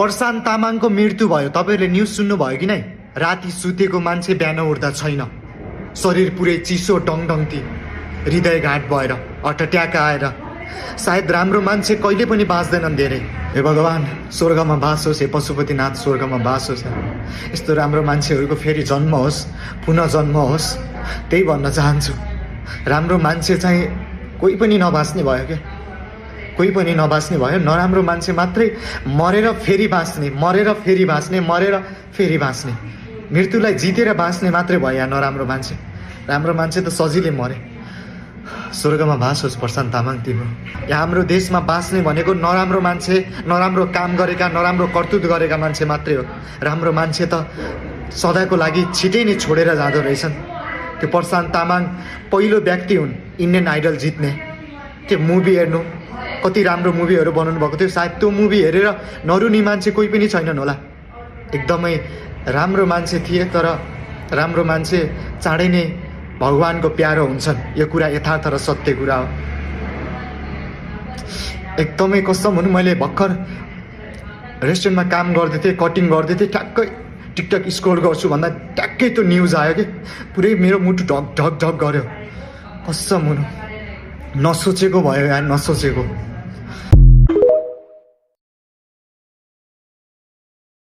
प्रशान्त तामाङको मृत्यु भयो। तपाईँहरूले न्युज सुन्नुभयो कि नै? राति सुतेको मान्छे बिहान उठ्दा छैन, शरीर पुरै चिसो डङडङ्ती, हृदयघात भएर अटट्याक आएर। सायद राम्रो मान्छे कहिले पनि बाँच्दैनन् धेरै। हे भगवान्, स्वर्गमा बास होस्, हे पशुपतिनाथ स्वर्गमा बास होस्। यस्तो राम्रो मान्छेहरूको फेरि जन्म होस्, पुनः जन्म होस्, त्यही भन्न चाहन्छु। राम्रो मान्छे चाहिँ कोही पनि नबाँच्ने भयो क्या, कोही पनि नबाँच्ने भयो। नराम्रो मान्छे मात्रै मरेर फेरि बाँच्ने, मरेर फेरि बाँच्ने, मरेर फेरि बाँच्ने। मृत्युलाई जितेर बाँच्ने मात्रै भयो यहाँ नराम्रो मान्छे। राम्रो मान्छे त सजिलै मरे। स्वर्गमा बास होस् प्रशान्त तामाङ तिम्रो। यहाँ हाम्रो देशमा बाँच्ने भनेको नराम्रो मान्छे, नराम्रो काम गरेका, नराम्रो कर्तुत गरेका मान्छे मात्रै हो। राम्रो मान्छे त सदाको लागि छिटै नै छोडेर जाँदो रहेछन्। त्यो प्रशान्त तामाङ पहिलो व्यक्ति हुन् इन्डियन आइडल जित्ने। त्यो मुभी हेर्नु, कति राम्रो मुभीहरू बनाउनु भएको थियो। सायद त्यो मुभी हेरेर नरुने मान्छे कोही पनि छैनन् होला। एकदमै राम्रो मान्छे थिए, तर राम्रो मान्छे चाँडै नै भगवानको प्यारो हुन्छन्। यो कुरा यथार्थ र सत्य कुरा हो। एकदमै कसम हुनु, मैले भर्खर रेस्टुरेन्टमा काम गर्दै थिएँ, कटिङ गर्दै थिएँ, ठ्याक्कै टिकटक स्क्रोल गर्छु भन्दा ट्याक्कै त्यो न्युज आयो कि पुरै मेरो मुटु ढक ढक ढक गऱ्यो। कसम हुनु, नसोचेको भयो यार, नसोचेको।